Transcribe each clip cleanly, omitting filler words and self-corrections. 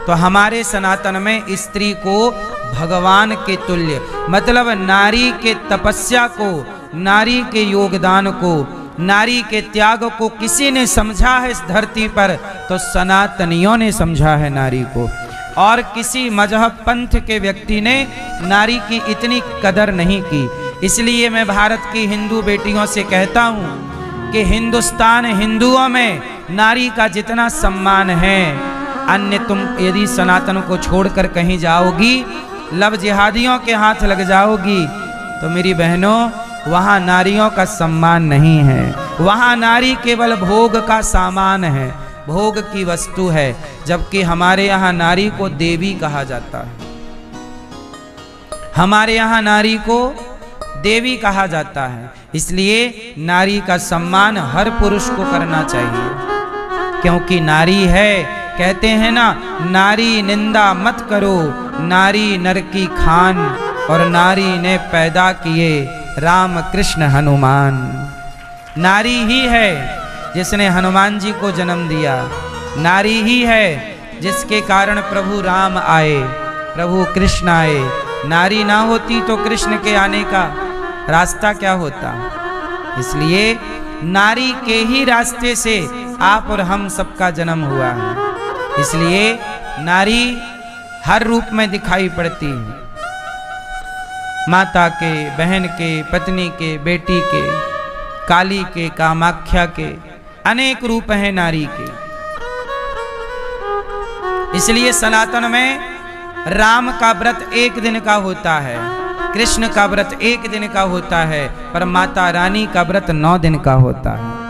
तो हमारे सनातन में स्त्री को भगवान के तुल्य, मतलब नारी के तपस्या को, नारी के योगदान को, नारी के त्याग को किसी ने समझा है इस धरती पर तो सनातनियों ने समझा है नारी को। और किसी मजहब पंथ के व्यक्ति ने नारी की इतनी कदर नहीं की। इसलिए मैं भारत की हिंदू बेटियों से कहता हूँ कि हिंदुस्तान, हिंदुओं में नारी का जितना सम्मान है, अन्य तुम यदि सनातन को छोड़कर कहीं जाओगी, लव जिहादियों के हाथ लग जाओगी, तो मेरी बहनों वहाँ नारियों का सम्मान नहीं है। वहाँ नारी केवल भोग का सामान है, भोग की वस्तु है, जबकि हमारे यहाँ नारी को देवी कहा जाता है। हमारे यहाँ नारी को देवी कहा जाता है। इसलिए नारी का सम्मान हर पुरुष को करना चाहिए, क्योंकि नारी है। कहते हैं ना, नारी निंदा मत करो, नारी नर की खान, और नारी ने पैदा किए राम कृष्ण हनुमान। नारी ही है जिसने हनुमान जी को जन्म दिया, नारी ही है जिसके कारण प्रभु राम आए, प्रभु कृष्ण आए। नारी ना होती तो कृष्ण के आने का रास्ता क्या होता। इसलिए नारी के ही रास्ते से आप और हम सबका जन्म हुआ है। इसलिए नारी हर रूप में दिखाई पड़ती है, माता के, बहन के, पत्नी के, बेटी के, काली के, कामाख्या के, अनेक रूप हैं नारी के। इसलिए सनातन में राम का व्रत एक दिन का होता है, कृष्ण का व्रत एक दिन का होता है, पर माता रानी का व्रत 9 दिन का होता है।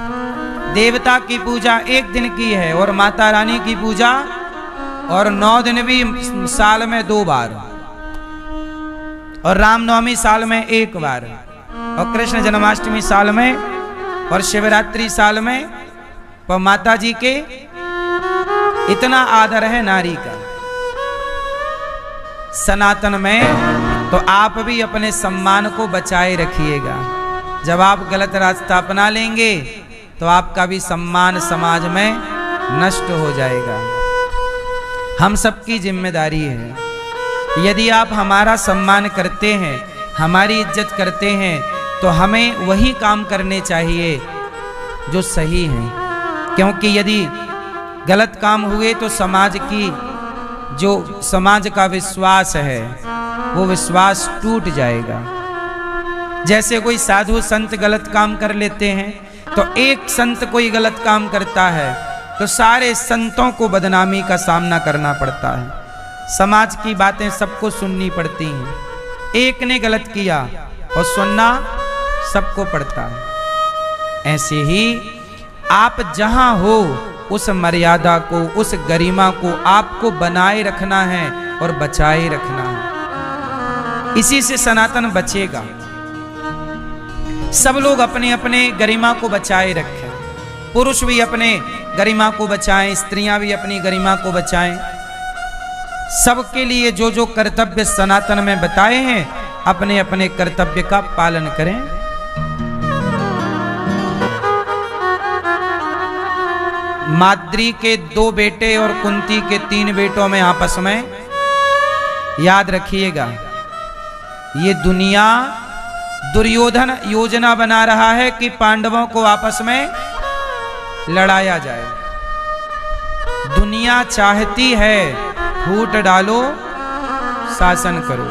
देवता की पूजा एक दिन की है और माता रानी की पूजा और 9 दिन भी साल में 2 बार, और रामनवमी साल में 1 बार, और कृष्ण जन्माष्टमी साल में, और शिवरात्रि साल में। पर माता जी के इतना आदर है नारी का सनातन में। तो आप भी अपने सम्मान को बचाए रखिएगा। जब आप गलत रास्ता अपना लेंगे तो आपका भी सम्मान समाज में नष्ट हो जाएगा। हम सबकी जिम्मेदारी है। यदि आप हमारा सम्मान करते हैं, हमारी इज्जत करते हैं, तो हमें वही काम करने चाहिए जो सही है। क्योंकि यदि गलत काम हुए तो समाज की, जो समाज का विश्वास है, वो विश्वास टूट जाएगा। जैसे कोई साधु संत गलत काम कर लेते हैं, तो एक संत कोई गलत काम करता है तो सारे संतों को बदनामी का सामना करना पड़ता है। समाज की बातें सबको सुननी पड़ती हैं। एक ने गलत किया और सुनना सबको पड़ता है। ऐसे ही आप जहां हो उस मर्यादा को, उस गरिमा को आपको बनाए रखना है और बचाए रखना है। इसी से सनातन बचेगा। सब लोग अपने अपने गरिमा को बचाए रखें। पुरुष भी अपने गरिमा को बचाएं, स्त्रियां भी अपनी गरिमा को बचाएं। सबके लिए जो जो कर्तव्य सनातन में बताए हैं, अपने अपने कर्तव्य का पालन करें। माद्री के 2 बेटे और कुंती के 3 बेटों में आपस में, याद रखिएगा, ये दुनिया दुर्योधन योजना बना रहा है कि पांडवों को आपस में लड़ाया जाए। दुनिया चाहती है फूट डालो, शासन करो।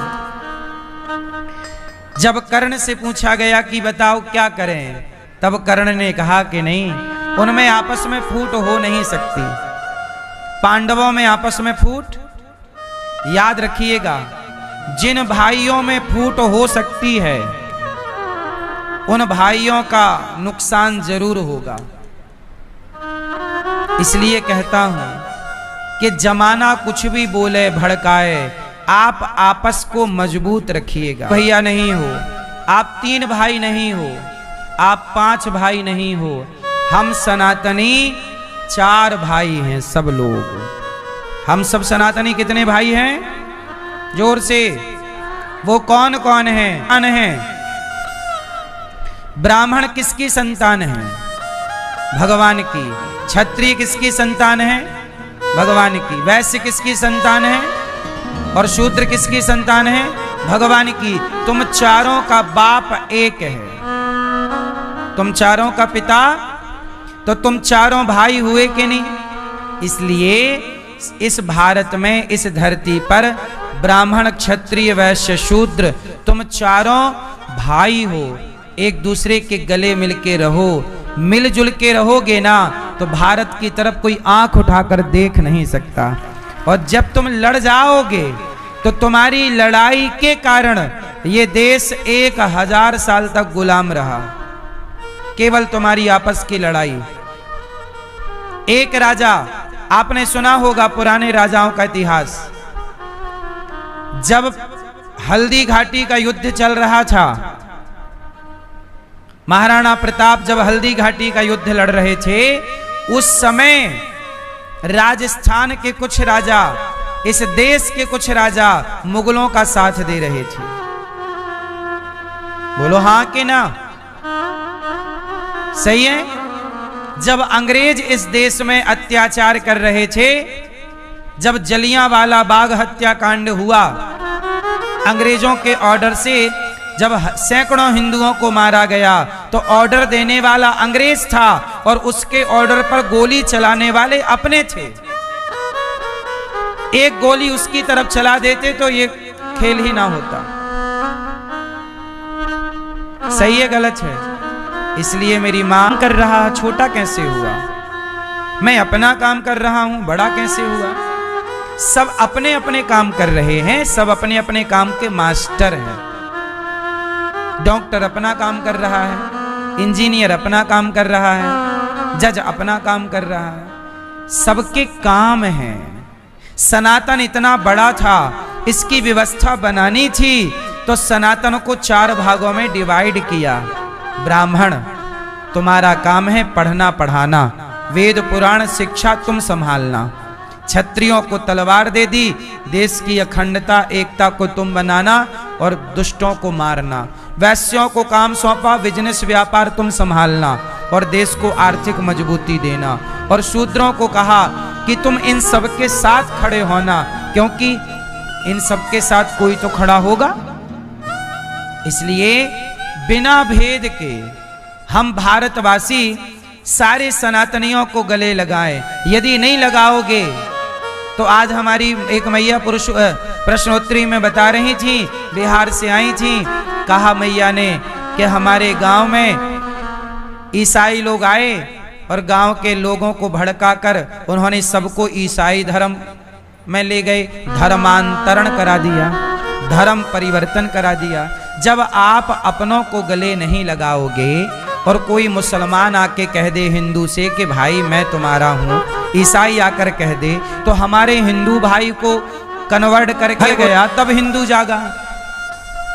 जब कर्ण से पूछा गया कि बताओ क्या करें, तब कर्ण ने कहा कि नहीं, उनमें आपस में फूट हो नहीं सकती। पांडवों में आपस में फूट, याद रखिएगा, जिन भाइयों में फूट हो सकती है उन भाइयों का नुकसान जरूर होगा। इसलिए कहता हूं कि जमाना कुछ भी बोले भड़काए, आप आपस को मजबूत रखिएगा। भैया नहीं हो, आप 3 भाई नहीं हो, आप 5 भाई नहीं हो, हम सनातनी 4 भाई हैं सब लोग। हम सब सनातनी कितने भाई हैं? जोर से, वो कौन कौन हैं? कौन हैं? ब्राह्मण किसकी संतान है? भगवान की। क्षत्रिय किसकी संतान है? भगवान की। वैश्य किसकी संतान है और शूद्र किसकी संतान है? भगवान की। तुम चारों का बाप एक है, तुम चारों का पिता, तो तुम चारों भाई हुए कि नहीं? इसलिए इस भारत में, इस धरती पर ब्राह्मण, क्षत्रिय, वैश्य, शूद्र तुम चारों भाई हो। एक दूसरे के गले मिलके रहो, मिलजुल के रहोगे ना तो भारत की तरफ कोई आंख उठाकर देख नहीं सकता। और जब तुम लड़ जाओगे तो तुम्हारी लड़ाई के कारण ये देश 1000 साल तक गुलाम रहा, केवल तुम्हारी आपस की लड़ाई। एक राजा, आपने सुना होगा पुराने राजाओं का इतिहास, जब हल्दी घाटी का युद्ध चल रहा था, महाराणा प्रताप जब हल्दी घाटी का युद्ध लड़ रहे थे, उस समय राजस्थान के कुछ राजा, इस देश के कुछ राजा मुगलों का साथ दे रहे थे। बोलो हां कि ना? सही है। जब अंग्रेज इस देश में अत्याचार कर रहे थे, जब जलियांवाला बाग हत्याकांड हुआ, अंग्रेजों के ऑर्डर से जब सैकड़ों हिंदुओं को मारा गया, तो ऑर्डर देने वाला अंग्रेज था और उसके ऑर्डर पर गोली चलाने वाले अपने थे। एक गोली उसकी तरफ चला देते तो ये खेल ही ना होता। सही है गलत है? इसलिए मेरी मां कर रहा, छोटा कैसे हुआ? मैं अपना काम कर रहा हूं, बड़ा कैसे हुआ? सब अपने अपने काम कर रहे हैं, सब अपने अपने काम के मास्टर हैं। डॉक्टर अपना काम कर रहा है, इंजीनियर अपना काम कर रहा है, जज अपना काम कर रहा है, सबके काम हैं। सनातन इतना बड़ा था, इसकी व्यवस्था बनानी थी तो सनातन को 4 भागों में डिवाइड किया। ब्राह्मण, तुम्हारा काम है पढ़ना पढ़ाना, वेद पुराण शिक्षा तुम संभालना। क्षत्रियों को तलवार दे दी, देश की अखंडता एकता को तुम बनाना और दुष्टों को मारना। वैश्यों को काम सौंपा, बिजनेस व्यापार तुम संभालना और देश को आर्थिक मजबूती देना। और शूद्रों को कहा कि तुम इन सबके साथ खड़े होना, क्योंकि इन सबके साथ कोई तो खड़ा होगा। इसलिए बिना भेद के हम भारतवासी सारे सनातनियों को गले लगाएं। यदि नहीं लगाओगे तो आज हमारी एक मैया प्रश्नोत्तरी में बता रही थी, बिहार से आई थी, कहा मैया ने कि हमारे गांव में ईसाई लोग आए और गांव के लोगों को भड़काकर उन्होंने सबको ईसाई धर्म में ले गए, धर्मांतरण करा दिया, धर्म परिवर्तन करा दिया। जब आप अपनों को गले नहीं लगाओगे और कोई मुसलमान आके कह दे हिंदू से कि भाई मैं तुम्हारा हूं, ईसाई आकर कह दे तो हमारे हिंदू भाई को कन्वर्ट करके गया, तब हिंदू जागा।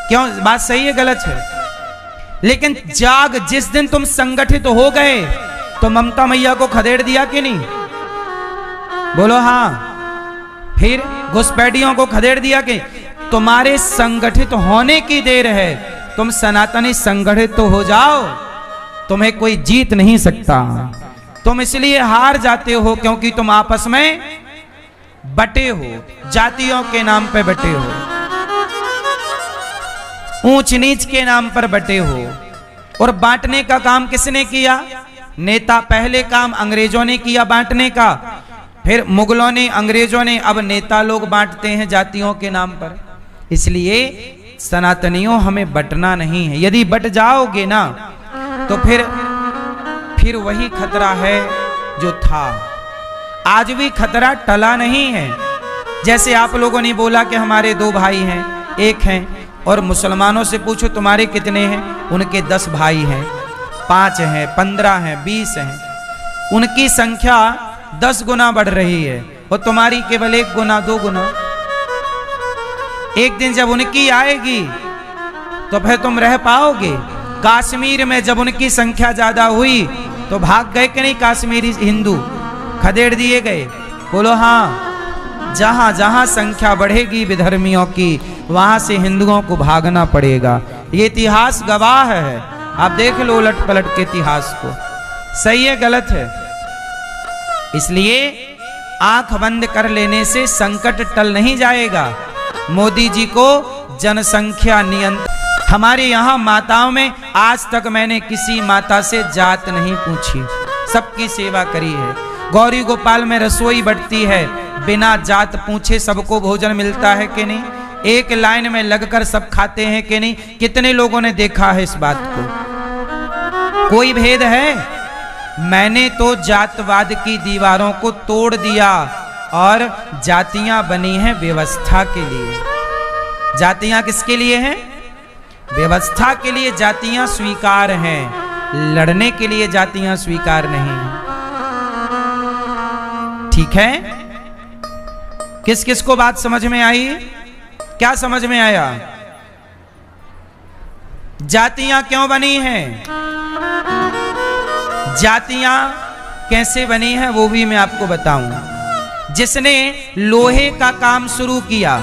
क्यों? बात सही है गलत है? लेकिन जिस दिन तुम संगठित हो गए तो ममता मैया को खदेड़ दिया कि नहीं? बोलो हां। फिर घुसपैठियों को खदेड़ दिया कि तुम्हारे संगठित होने की देर है। तुम सनातनी संगठित तो हो जाओ, तुम्हें कोई जीत नहीं सकता। तुम इसलिए हार जाते हो क्योंकि तुम आपस में बटे हो, जातियों के नाम पे बटे हो, ऊंच नीच के नाम पर बटे हो। और बांटने का काम किसने किया? नेता। पहले काम अंग्रेजों ने किया बांटने का, फिर मुगलों ने, अंग्रेजों ने, अब नेता लोग बांटते हैं जातियों के नाम पर। इसलिए सनातनियों हमें बटना नहीं है। यदि बट जाओगे ना तो फिर वही खतरा है जो था। आज भी खतरा टला नहीं है। जैसे आप लोगों ने बोला कि हमारे 2 भाई हैं, 1 हैं, और मुसलमानों से पूछो तुम्हारे कितने हैं, उनके 10 भाई हैं, 5 हैं, 15 हैं, 20 हैं। उनकी संख्या 10 गुना बढ़ रही है और तुम्हारी केवल 1 गुना 2 गुना। एक दिन जब उनकी आएगी तो फिर तुम रह पाओगे? कश्मीर में जब उनकी संख्या ज्यादा हुई तो भाग गए कि नहीं कश्मीरी हिंदू? खदेड़ दिए गए? बोलो हाँ। जहां जहां संख्या बढ़ेगी विधर्मियों की, वहां से हिंदुओं को भागना पड़ेगा। ये इतिहास गवाह है। आप देख लो उलट पलट के इतिहास को। सही है गलत है? इसलिए आंख बंद कर लेने से संकट टल नहीं जाएगा। मोदी जी को जनसंख्या नियंत्रण, हमारे यहाँ माताओं में आज तक मैंने किसी माता से जात नहीं पूछी, सबकी सेवा करी है। गौरी गोपाल में रसोई बढ़ती है, बिना जात पूछे सबको भोजन मिलता है कि नहीं? एक लाइन में लगकर सब खाते हैं कि नहीं? कितने लोगों ने देखा है इस बात को? कोई भेद है? मैंने तो जातवाद की दीवारों को तोड़ दिया और जातियां बनी हैं व्यवस्था के लिए। जातियां किसके लिए हैं? व्यवस्था के लिए जातियां स्वीकार हैं, लड़ने के लिए जातियां स्वीकार नहीं हैं। ठीक है? किस किस को बात समझ में आई? क्या समझ में आया? जातियां क्यों बनी हैं, जातियां कैसे बनी हैं, वो भी मैं आपको बताऊं। जिसने लोहे का काम शुरू किया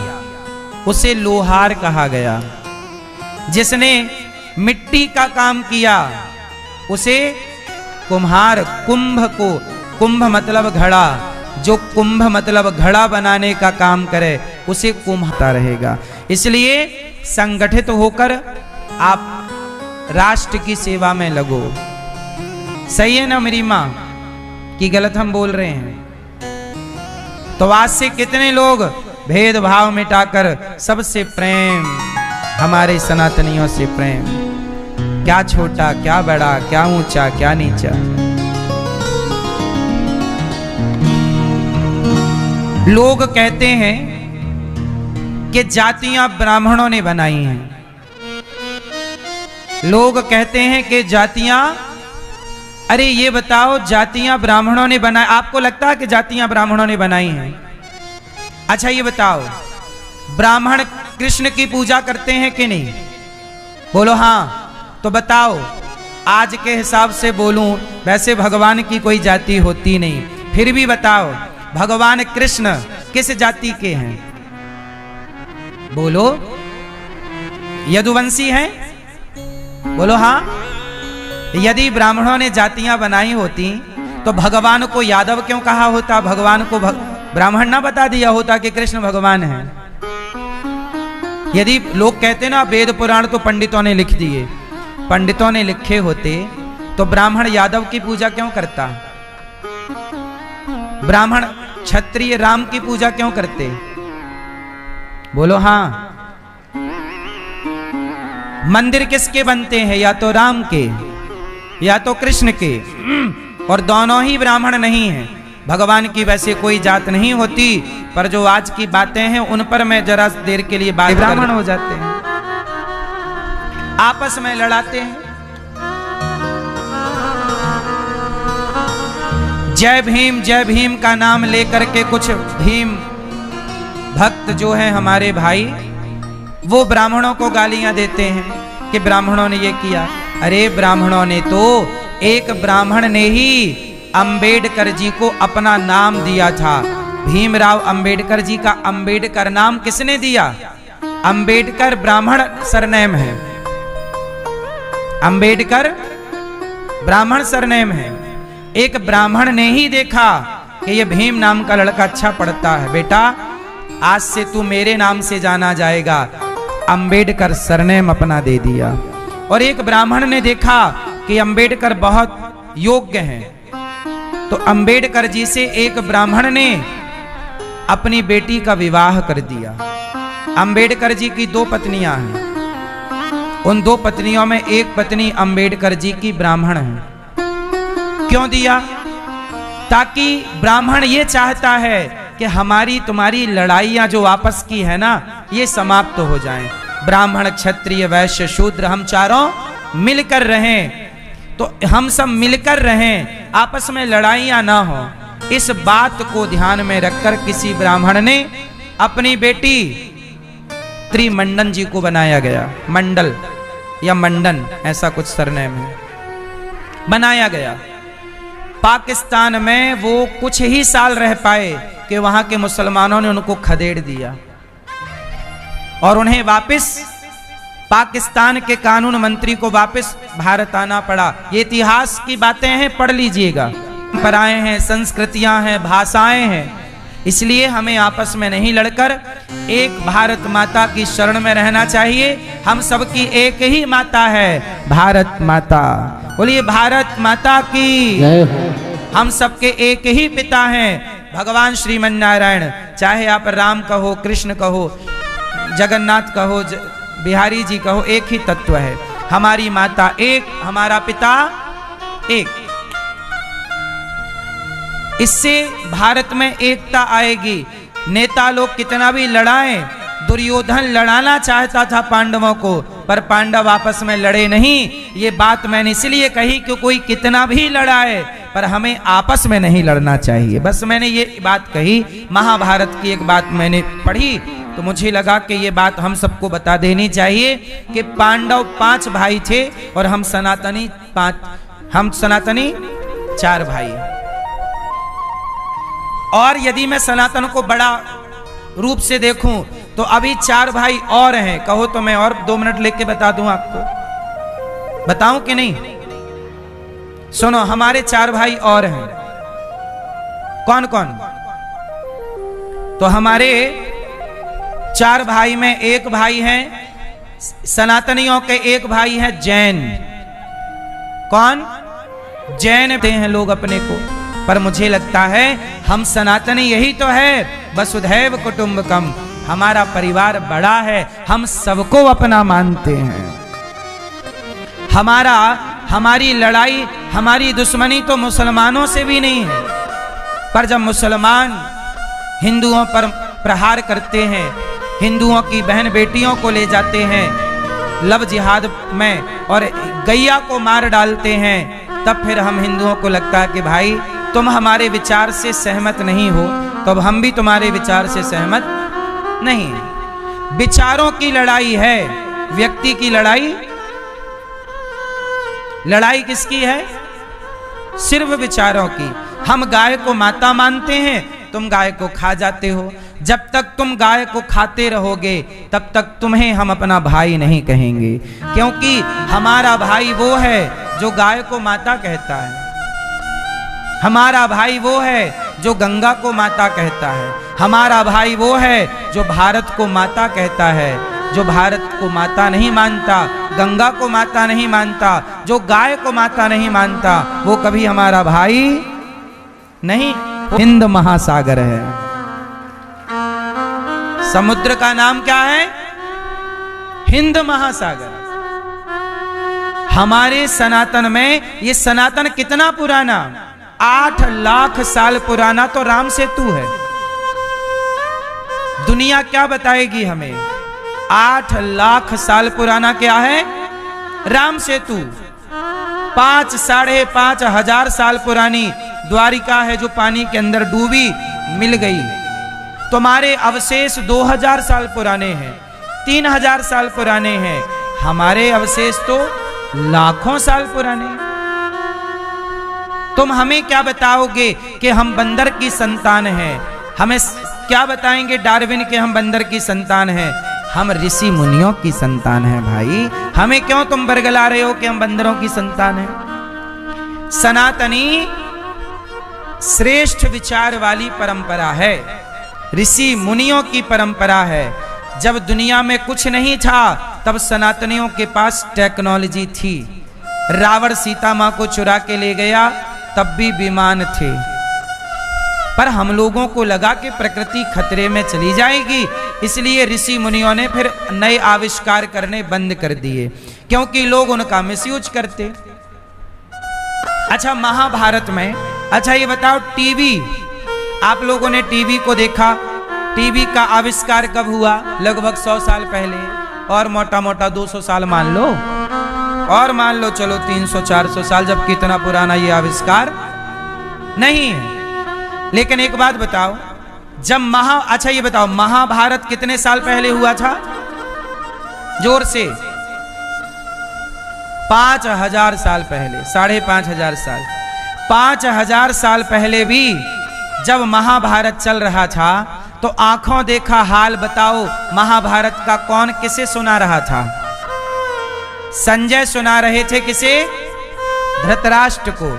उसे लोहार कहा गया। जिसने मिट्टी का काम किया उसे कुम्हार, कुंभ मतलब घड़ा, जो कुंभ मतलब घड़ा बनाने का काम करे उसे कुम्हार रहेगा। इसलिए संगठित होकर आप राष्ट्र की सेवा में लगो। सही है ना मेरी माँ कि गलत हम बोल रहे हैं? तो आज से कितने लोग भेदभाव मिटाकर सबसे प्रेम, हमारे सनातनियों से प्रेम, क्या छोटा क्या बड़ा, क्या ऊंचा क्या नीचा। लोग कहते हैं कि जातियां ब्राह्मणों ने बनाई हैं। लोग कहते हैं कि जातियां, अरे ये बताओ जातियां ब्राह्मणों ने बनाई, आपको लगता है कि जातियां ब्राह्मणों ने बनाई हैं? अच्छा ये बताओ, ब्राह्मण कृष्ण की पूजा करते हैं कि नहीं? बोलो हाँ। तो बताओ, आज के हिसाब से बोलूं, वैसे भगवान की कोई जाति होती नहीं, फिर भी बताओ भगवान कृष्ण किस जाति के हैं? बोलो, यदुवंशी हैं? बोलो हाँ। यदि ब्राह्मणों ने जातियां बनाई होती तो भगवान को यादव क्यों कहा होता? भगवान को ब्राह्मण ना बता दिया होता कि कृष्ण भगवान है? यदि लोग कहते ना वेद पुराण तो पंडितों ने लिख दिए, पंडितों ने लिखे होते तो ब्राह्मण यादव की पूजा क्यों करता? ब्राह्मण क्षत्रिय राम की पूजा क्यों करते? बोलो हाँ। मंदिर किसके बनते हैं? या तो राम के या तो कृष्ण के, और दोनों ही ब्राह्मण नहीं हैं। भगवान की वैसे कोई जात नहीं होती, पर जो आज की बातें हैं उन पर मैं जरा देर के लिए बात, ब्राह्मण हो जाते हैं, आपस में लड़ाते हैं। जय भीम का नाम लेकर के कुछ भीम भक्त जो हैं हमारे भाई, वो ब्राह्मणों को गालियां देते हैं कि ब्राह्मणों ने ये किया। अरे ब्राह्मणों ने तो, एक ब्राह्मण ने ही अंबेडकर जी को अपना नाम दिया था। भीमराव अंबेडकर जी का अंबेडकर नाम किसने दिया? अंबेडकर ब्राह्मण सरनेम है, अंबेडकर ब्राह्मण सरनेम है। एक ब्राह्मण ने ही देखा कि ये भीम नाम का लड़का अच्छा पढ़ता है, बेटा आज से तू मेरे नाम से जाना जाएगा, अंबेडकर सरनेम अपना दे दिया। और एक ब्राह्मण ने देखा कि अंबेडकर बहुत योग्य हैं, तो अंबेडकर जी से एक ब्राह्मण ने अपनी बेटी का विवाह कर दिया। अंबेडकर जी की 2 पत्नियां हैं, उन 2 पत्नियों में एक पत्नी अंबेडकर जी की ब्राह्मण है। क्यों दिया? ताकि ब्राह्मण ये चाहता है कि हमारी तुम्हारी लड़ाइयां जो आपस की है ना, ये समाप्त हो जाएं। ब्राह्मण क्षत्रिय वैश्य शूद्र हम चारों मिलकर रहें, तो हम सब मिलकर रहें, आपस में लड़ाइयां ना हो। इस बात को ध्यान में रखकर किसी ब्राह्मण ने अपनी बेटी त्रिमंडन जी को बनाया गया। मंडल या मंडन ऐसा कुछ सरनेम है, बनाया गया। पाकिस्तान में वो कुछ ही साल रह पाए कि वहां के मुसलमानों ने उनको खदेड़ दिया और उन्हें वापस पाकिस्तान के कानून मंत्री को वापस भारत आना पड़ा। ये इतिहास की बातें हैं, पढ़ लीजिएगा। परंपराएं हैं, संस्कृतियां हैं, भाषाएं हैं, इसलिए हमें आपस में नहीं लड़कर एक भारत माता की शरण में रहना चाहिए। हम सबकी एक ही माता है, भारत माता। बोलिए भारत माता की जय हो। हम सबके एक ही पिता हैं, भगवान श्रीमन नारायण। चाहे आप राम कहो, कृष्ण कहो, जगन्नाथ कहो, बिहारी जी कहो, एक ही तत्व है। हमारी माता एक, हमारा पिता एक। इससे भारत में एकता आएगी। नेता लोग कितना भी लड़ाएं, दुर्योधन लड़ाना चाहता था पांडवों को, पर पांडव आपस में लड़े नहीं। ये बात मैंने इसलिए कही कि कोई कितना भी लड़ाए, पर हमें आपस में नहीं लड़ना चाहिए। बस मैंने ये बात कही। महाभारत की एक बात मैंने पढ़ी तो मुझे लगा कि ये बात हम सबको बता देनी चाहिए कि पांडव 5 भाई थे और हम सनातनी 4 भाई। और यदि मैं सनातन को बड़ा रूप से देखूं तो अभी 4 भाई और हैं। कहो तो मैं और 2 मिनट लेके बता दूं आपको। बताऊं कि नहीं? सुनो, हमारे 4 भाई और हैं। कौन कौन? तो हमारे 4 भाई में एक भाई है सनातनियों के, एक भाई है जैन। कौन? जैन हैं लोग अपने को, पर मुझे लगता है हम सनातनी यही तो है, वसुधैव कुटुंबकम। हमारा परिवार बड़ा है, हम सबको अपना मानते हैं। हमारी लड़ाई, हमारी दुश्मनी तो मुसलमानों से भी नहीं है, पर जब मुसलमान हिंदुओं पर प्रहार करते हैं, हिंदुओं की बहन बेटियों को ले जाते हैं लव जिहाद में और गैया को मार डालते हैं, तब फिर हम हिंदुओं को लगता है कि भाई तुम हमारे विचार से सहमत नहीं हो, तो अब हम भी तुम्हारे विचार से सहमत नहीं। विचारों की लड़ाई है, व्यक्ति की लड़ाई किसकी है? सिर्फ विचारों की। हम गाय को माता मानते हैं, तुम गाय को खा जाते हो। जब तक तुम गाय को खाते रहोगे तब तक तुम्हें हम अपना भाई नहीं कहेंगे, क्योंकि हमारा भाई वो है जो गाय को माता कहता है। हमारा भाई वो है जो गंगा को माता कहता है। हमारा भाई वो है जो भारत को माता कहता है। जो भारत को माता नहीं मानता, गंगा को माता नहीं मानता, जो गाय को माता नहीं मानता, वो कभी हमारा भाई नहीं। हिंद महासागर है, समुद्र का नाम क्या है? हिंद महासागर। हमारे सनातन में, ये सनातन कितना पुराना? 8 लाख साल पुराना तो राम सेतु है। दुनिया क्या बताएगी हमें? 8 लाख साल पुराना क्या है? राम सेतु। 5 साढ़े 5 हजार साल पुरानी द्वारिका है जो पानी के अंदर डूबी, मिल गई। तुम्हारे अवशेष 2000 साल पुराने हैं, 3000 साल पुराने हैं। हमारे अवशेष तो लाखों साल पुराने हैं। तुम हमें क्या बताओगे कि हम बंदर की संतान हैं? हमें क्या बताएंगे डार्विन के हम बंदर की संतान हैं? हम ऋषि मुनियों की संतान हैं भाई। हमें क्यों तुम बरगला रहे हो कि हम बंदरों की संतान हैं? सनातनी श्रेष्ठ विचार वाली परंपरा है, ऋषि मुनियों की परंपरा है। जब दुनिया में कुछ नहीं था तब सनातनियों के पास टेक्नोलॉजी थी। रावण सीता मां को चुरा के ले गया, तब भी विमान थे, पर हम लोगों को लगा कि प्रकृति खतरे में चली जाएगी, इसलिए ऋषि मुनियों ने फिर नए आविष्कार करने बंद कर दिए, क्योंकि लोग उनका मिसयूज करते। अच्छा, महाभारत में, अच्छा ये बताओ, टीवी, आप लोगों ने टीवी को देखा? टीवी का आविष्कार कब हुआ? लगभग 100 साल पहले, और मोटा मोटा 200 साल मान लो, और मान लो चलो 300-400 साल, जबकि इतना पुराना ये आविष्कार नहीं है। लेकिन एक बात बताओ, जब अच्छा ये बताओ, महाभारत कितने साल पहले हुआ था? जोर से 5000 साल पहले, 5500 साल। 5000 साल पहले भी जब महाभारत चल रहा था तो आंखों देखा हाल बताओ, महाभारत का कौन किसे सुना रहा था? संजय सुना रहे थे किसे? धृतराष्ट्र को।